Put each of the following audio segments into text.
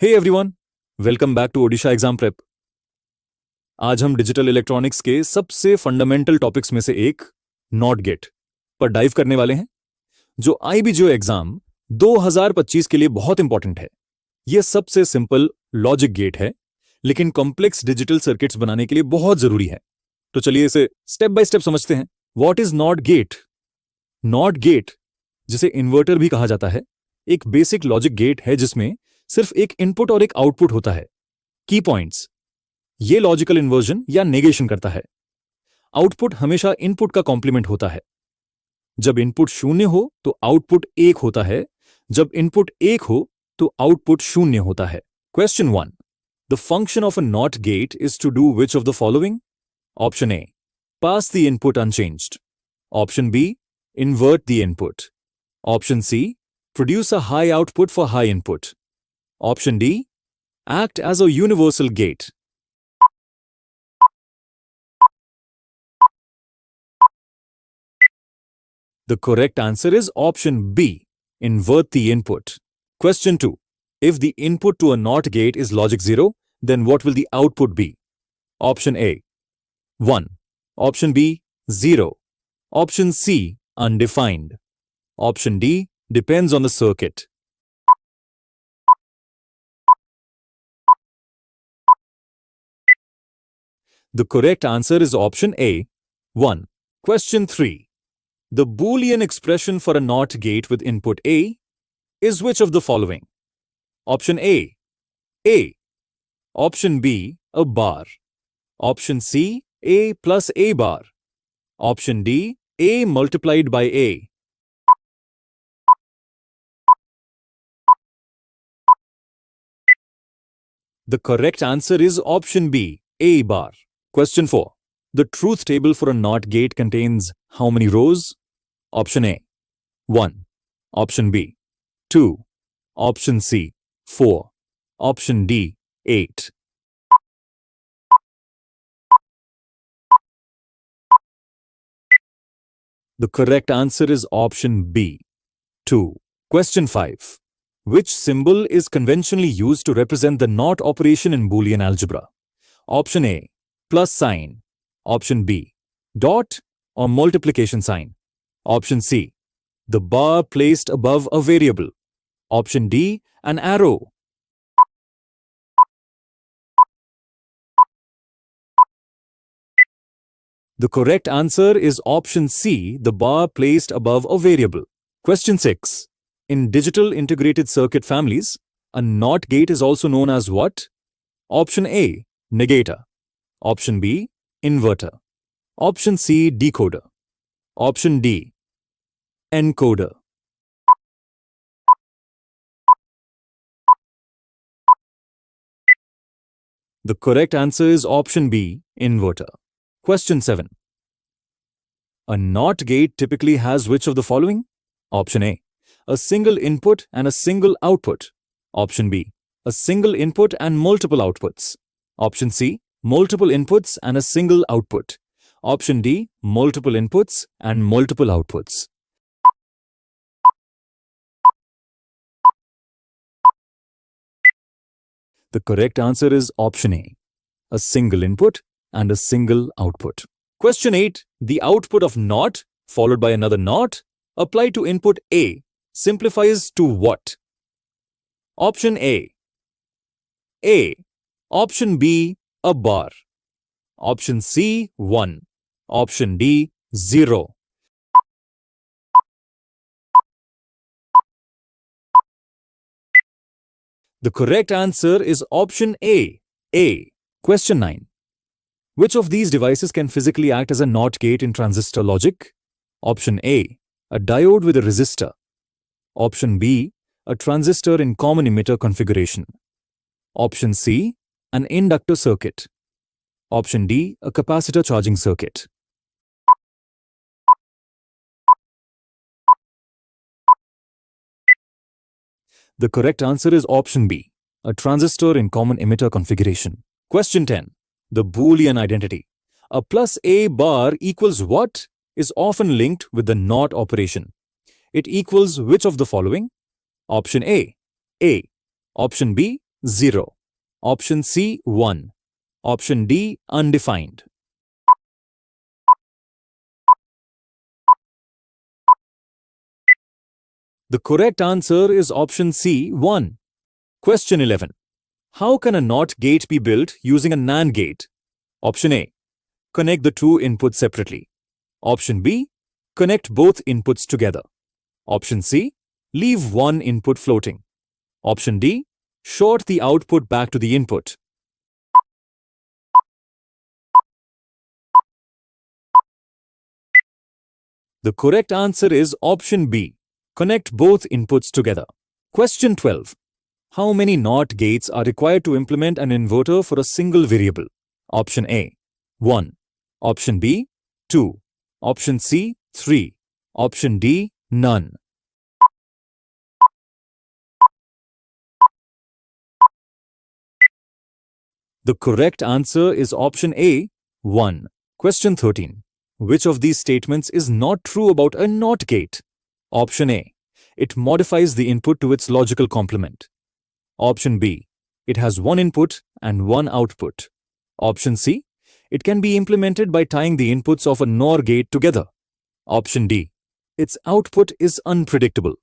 Hey everyone, welcome back to Odisha exam prep. आज हम digital electronics के सबसे फंडामेंटल टॉपिक्स में से एक नॉट गेट पर डाइव करने वाले हैं, जो IB JIO एग्जाम 2025 के लिए बहुत इंपॉर्टेंट है। यह सबसे सिंपल लॉजिक गेट है, लेकिन कॉम्प्लेक्स डिजिटल सर्किट्स बनाने के लिए बहुत जरूरी है। तो चलिए इसे स्टेप बाय स्टेप समझते हैं। What is not gate? Not gate, जिसे इन्वर्टर भी कहा जाता है, एक बेसिक लॉजिक गेट है जिसमें सिर्फ एक इनपुट और एक आउटपुट होता है। की पॉइंट्स, ये लॉजिकल इन्वर्जन या नेगेशन करता है। आउटपुट हमेशा इनपुट का कॉम्प्लीमेंट होता है। जब इनपुट 0 हो तो आउटपुट 1 होता है, जब इनपुट 1 हो तो आउटपुट 0 होता है। Question 1, the function of a NOT gate is to do which of the following? Option A, pass the input unchanged. Option B, invert the input. Option C, produce a high output for high input. Option D, act as a universal gate. The correct answer is option B, invert the input. Question 2, if the input to a NOT gate is logic 0, then what will the output be? Option A, 1. Option B, 0. Option C, undefined. Option D, depends on the circuit. The correct answer is option A, 1. Question 3. The Boolean expression for a NOT gate with input A is which of the following? Option A, A. Option B, a bar. Option C, A plus A bar. Option D, A multiplied by A. The correct answer is option B, A bar. Question 4. The truth table for a NOT gate contains how many rows? Option A, 1. Option B, 2. Option C, 4. Option D, 8. The correct answer is option B, 2. Question 5. Which symbol is conventionally used to represent the NOT operation in Boolean algebra? Option A, plus sign. Option B, dot or multiplication sign. Option C, the bar placed above a variable. Option D, an arrow. The correct answer is option C, the bar placed above a variable. Question 6. In digital integrated circuit families, a NOT gate is also known as what? Option A, negator. Option B, inverter. Option C, decoder. Option D, encoder. The correct answer is option B, inverter. Question 7. A NOT gate typically has which of the following? Option A, a single input and a single output. Option B, a single input and multiple outputs. Option C, multiple inputs and a single output. Option D, multiple inputs and multiple outputs. The correct answer is option A, a single input and a single output. Question 8. The output of NOT followed by another NOT applied to input A simplifies to what? Option A, A. Option B, a bar. Option C, 1. Option D, 0. The correct answer is option A, A. Question 9. Which of these devices can physically act as a NOT gate in transistor logic? Option A, a diode with a resistor. Option B, a transistor in common emitter configuration. Option C, an inductor circuit. Option D, a capacitor charging circuit. The correct answer is option B, a transistor in common emitter configuration. Question 10. The Boolean identity, a plus A bar equals what, is often linked with the NOT operation. It equals which of the following? Option A, A. Option B, 0. Option C, 1. Option D, undefined. The correct answer is option C, 1. Question 11. How can a NOT gate be built using a NAND gate? Option A. Connect the two inputs separately. Option B. Connect both inputs together. Option C. Leave one input floating. Option D. Short the output back to the input. The correct answer is option B. Connect both inputs together. Question 12. How many NOT gates are required to implement an inverter for a single variable? Option A, 1. Option B, 2. Option C, 3. Option D, none. The correct answer is option A, 1. Question 13. Which of these statements is not true about a NOT gate? Option A. It modifies the input to its logical complement. Option B. It has one input and one output. Option C. It can be implemented by tying the inputs of a NOR gate together. Option D. Its output is unpredictable.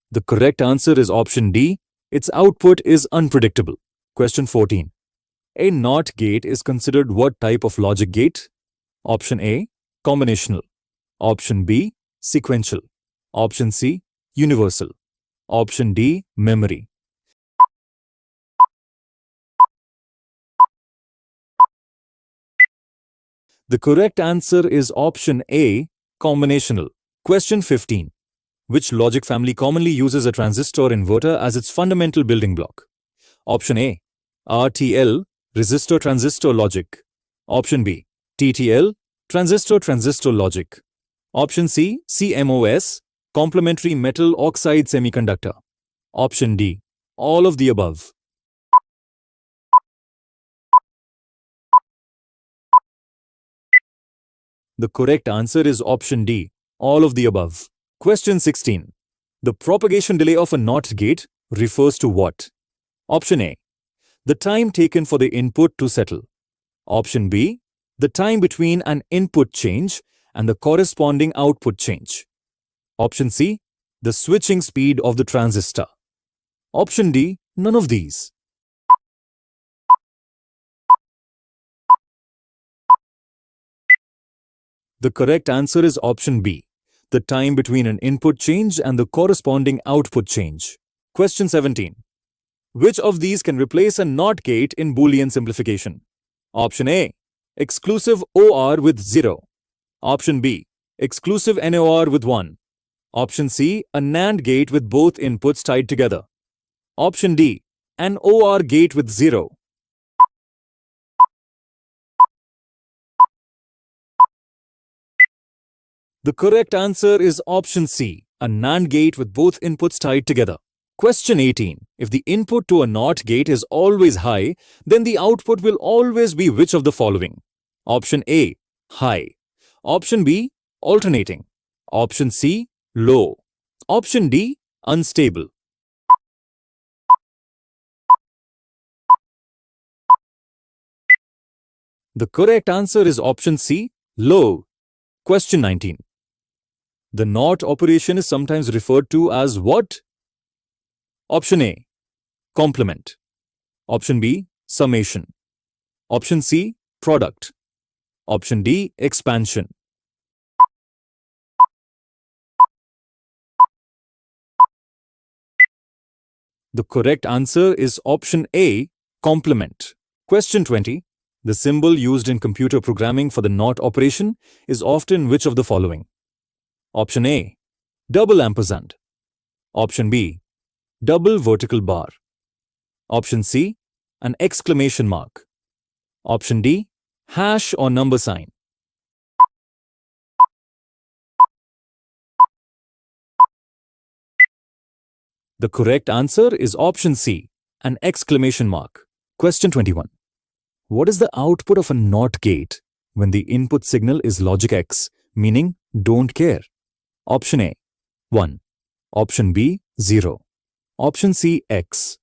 The correct answer is option D. Its output is unpredictable. Question 14. A NOT gate is considered what type of logic gate? Option A. Combinational. Option B. Sequential. Option C. Universal. Option D. Memory. The correct answer is option A. Combinational. Question 15. Which logic family commonly uses a transistor inverter as its fundamental building block? Option A. RTL, resistor transistor logic. Option B. TTL, transistor logic. Option C. CMOS, complementary metal oxide semiconductor. Option D. All of the above. The correct answer is option D. All of the above. Question 16. The propagation delay of a NOT gate refers to what? Option A. The time taken for the input to settle. Option B. The time between an input change and the corresponding output change. Option C. The switching speed of the transistor. Option D. None of these. The correct answer is option B. The time between an input change and the corresponding output change. Question 17. Which of these can replace a NOT gate in Boolean simplification? Option A. Exclusive OR with 0. Option B. Exclusive NOR with 1. Option C. A NAND gate with both inputs tied together. Option D. An OR gate with 0. The correct answer is option C. A NAND gate with both inputs tied together. Question 18. If the input to a NOT gate is always high, then the output will always be which of the following? Option A. High. Option B. Alternating. Option C. Low. Option D. Unstable. The correct answer is option C. Low. Question 19. The NOT operation is sometimes referred to as what? Option A. Complement. Option B. Summation. Option C. Product. Option D. Expansion. The correct answer is option A. Complement. Question 20. The symbol used in computer programming for the NOT operation is often which of the following? Option A. Double ampersand. Option B. Double vertical bar. Option C. An exclamation mark. Option D. Hash or number sign. The correct answer is option C. An exclamation mark. Question 21. What is the output of a NOT gate when the input signal is logic X, meaning don't care? Option A 1, Option B 0, Option C X,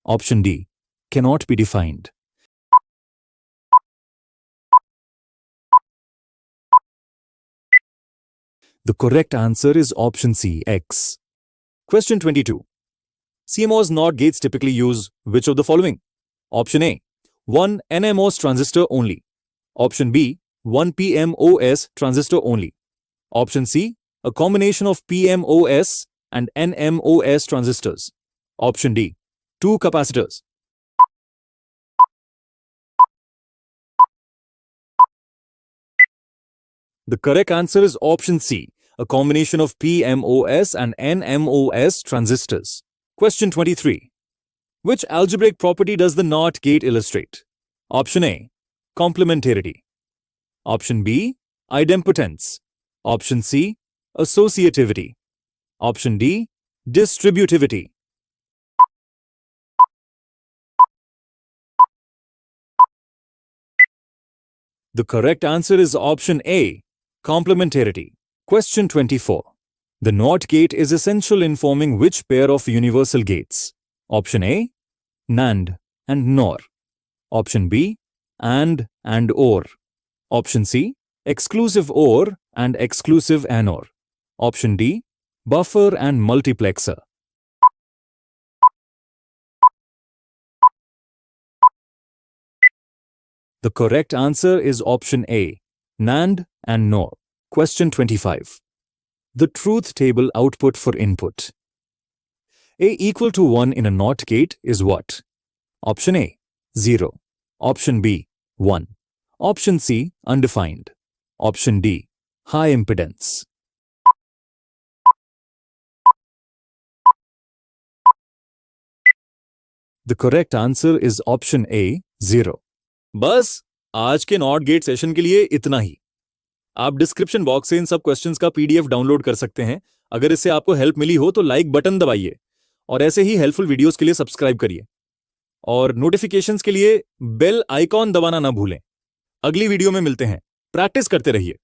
Option D cannot be defined. The correct answer is Option C X. Question 22. CMOS NOT gates typically use which of the following? Option A 1 NMOS transistor only. Option B 1 PMOS transistor only. Option C a combination of PMOS and NMOS transistors. Option D 2 capacitors. The correct answer is Option C, a combination of PMOS and NMOS transistors. Question 23. Which algebraic property does the NOT gate illustrate? Option A, complementarity. Option B, idempotence. Option C, associativity. Option D, distributivity. The correct answer is Option A, complementarity. Question 24. The NOT gate is essential in forming which pair of universal gates? Option A, NAND and NOR. Option B, AND and OR. Option C, exclusive OR and exclusive AND/OR. Option D, buffer and multiplexer. The correct answer is Option A, NAND and NOR. Question 25. The truth table output for input. A equal to 1 in a NOT gate is what? Option A, 0. Option B, 1. Option C, undefined. Option D, high impedance. The correct answer is Option A, 0. बस आज के not gate session के लिए इतना ही। आप description box से इन सब questions का पीडीएफ डाउनलोड कर सकते हैं। अगर इससे आपको हेल्प मिली हो तो लाइक बटन दबाइए और ऐसे ही हेल्पफुल वीडियोस के लिए सब्सक्राइब करिए और नोटिफिकेशंस के लिए बेल आइकॉन दबाना ना भूलें। अगली वीडियो में मिलते हैं। प्रैक्टिस करते रहिए।